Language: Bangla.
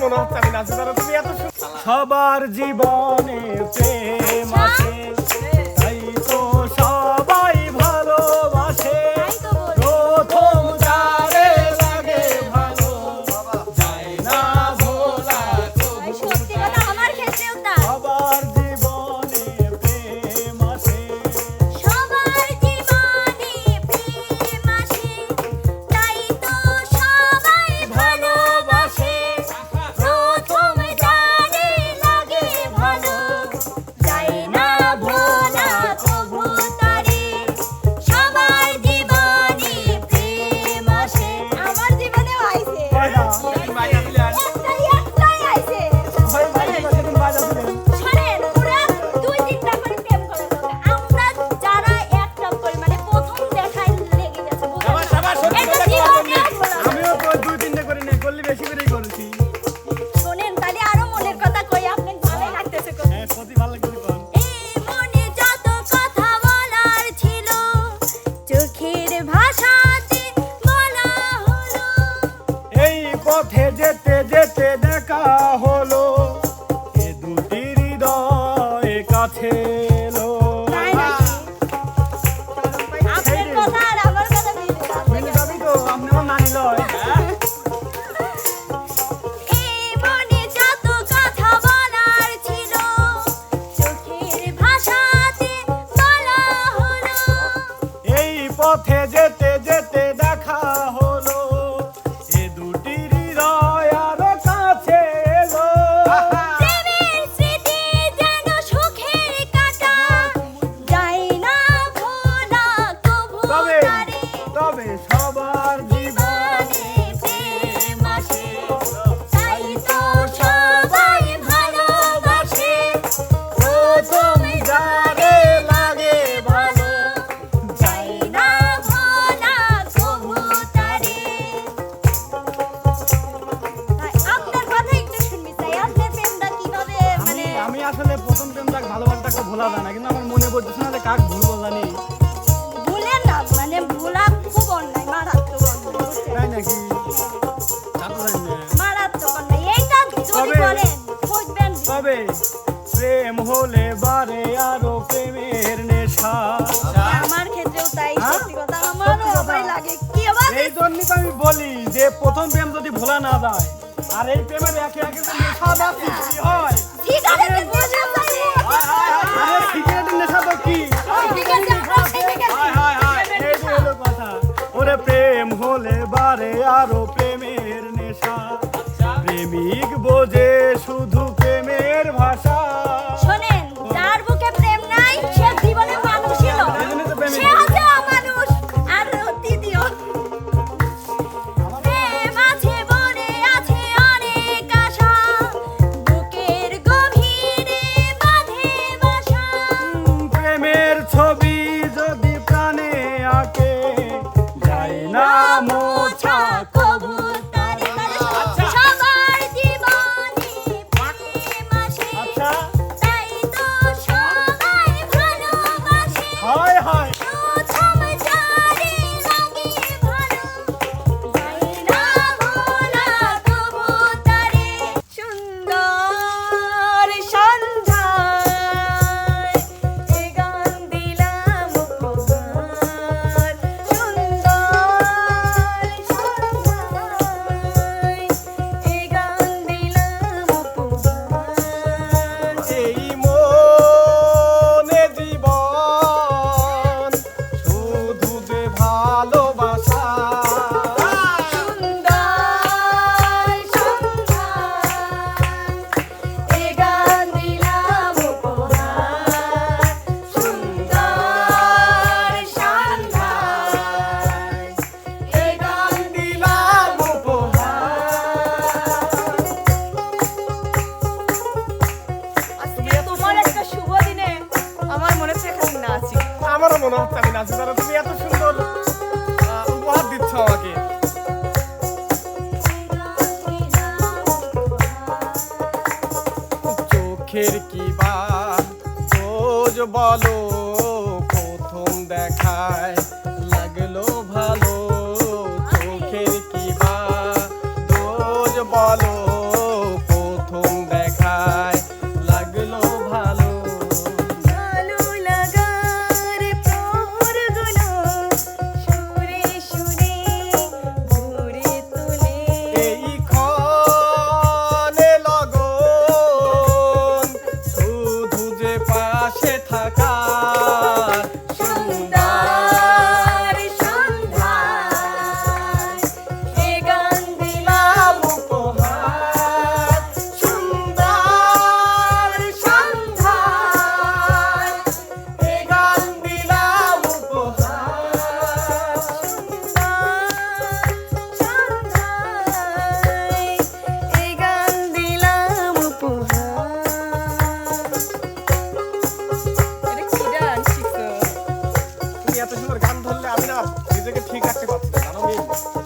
মনে হচ্ছে আমি নাচি ধরো তুমি এত সবার জীবনে প্রেম আছে, তাই তো সবাই ভালোবাসে। প্রথম যারে লাগে ভালো যায় না ভোলা। সবার জীবনে প্রেম আছে, ভালোবাসে। প্রথম যারে লাগে ভালো যায় না ভোলা তবু তারে। সবার জীবনে প্রেম আসে। আমার জীবনেও আইছে। শোনেন, ওরা 2-3টা করে প্রেম করে তবে আমরা যারা একটা করি মানে প্রথম দেখায় লেগে গেছে বুঝলেন না? এটা জীবনে আমিও তো 2-3টে করে নেই, করলে বেশি করেই করেছি। শোনেন, তাহলে আরো মনের কথা কই, আপনার ভালোই লাগতেছে কই। হ্যাঁ, সত্যি ভালো লাগছে কর। এই মনে যত কথা বলার ছিল চোখের ভাষাতে বলা হলো। এই পথে যেতে যেতে দেখা হলো, এ দুটি হৃদয় কাছে এলো। তাই নাকি? আপনার কথা আর আমার কথা মিলে যাবি তো, আপনি আমার নানি লয়। এই মনে যত কথা বলার ছিল চোখের ভাষাতে বলা হলো। এই পথে যেতে যেতে দেখা হলো, এ দুটি হৃদয় আরো কাছে এলো। প্রেমের স্মৃতি যেন সুখের কাঁটা যায় না ভোলা কভু তবে তারে। তবে সবার জীবনে প্রেম আসে, তাই তো সবাই ভালোবাসে। প্রথম যারে লাগে ভালো যায় না ভোলা কভু তারে। আপনার কথা একটু শুনবি চাই, আপনার প্রেমটা কিভাবে মানে আমি আসলে প্রথম প্রেমটাকে ভালোবাসাটাকে ভোলা যায় না, কিন্তু আমার মনে পড়তেছে না যে কাক ভুলবো জানি। ভুলেন না, মানে ভোলা খুব অন্যায়, মারাত্মক অন্যায়, তাই নাকি? তা তো জানি না। মারাত্মক অন্যায়। এইটা যদি তবে- বলেন বুঝবেন। তবে প্রেম হলে বারে আরো প্রেমের নেশা। আমার ক্ষেত্রেও তাই, হ্যাঁ? সত্যি কথা সত্যি আমারও কথা। ভাই লাগে। কি আবার এই জন্যই তো আমি বলি যে প্রথম প্রেম যদি ভোলা না যায়, আর এই প্রেমের একে একে যে নেশা বা সৃষ্টি হয়। সিগারেটের নেশা চাই। আরে সিগারেটের নেশা তো কি? ঠিক আছে, আমরা শিখে গেছি। এই যে হলো কথা। ওরে প্রেম হলে বারে আরো প্রেমের নেশা, প্রেমিক বোঝে শুধু প্রেমের ভাষা। শোনেন, যার বুকে প্রেম নাই সে জীবনে মানুষই নয়। এই জন্যই তো প্রেমিক। সে হচ্ছে অমানুষ আর তৃতীয়। প্রেম আছে বলে আছে অনেক আশা, বুকের গভীরে বাঁধে বাসা। প্রেমের ছবি যদি প্রাণে আঁকে, যায় না মোছা কবু তারে। সবার জীবনে প্রেম আসে, আচ্ছা, তাই তো সবাই ভালোবাসে। হয় হয়। প্রথম যারে লাগে ভালো যায় না ভোলা তবু তারে। সুন্দর সন্ধ্যায় এ গান দিলাম উপহার। সুন্দর সন্ধ্যায় এ গান দিলাম উপহার। এই মনে জীবন শুধু যে ভালোবাসা। সুন্দর সন্ধ্যায় এ গান দিলাম উপহার। সুন্দর সন্ধ্যায় এ গান দিলাম উপহার। আজকে তোমার একটা শুভ দিনে আমার মনে হচ্ছে এখানে নাচি। আমারও মনে হচ্ছে আমি নাচি ধরো তুমি এত সুন্দর উপহার দিচ্ছ আমাকে। চোখের কি বা খোঁজ বলো, প্রথম দেখায় লাগলো ভালো। চোখের কি বা দোষ বলো, গান ধরলে আমি না নিজেকে ঠিক রাখতে পারছি না জানো মিম।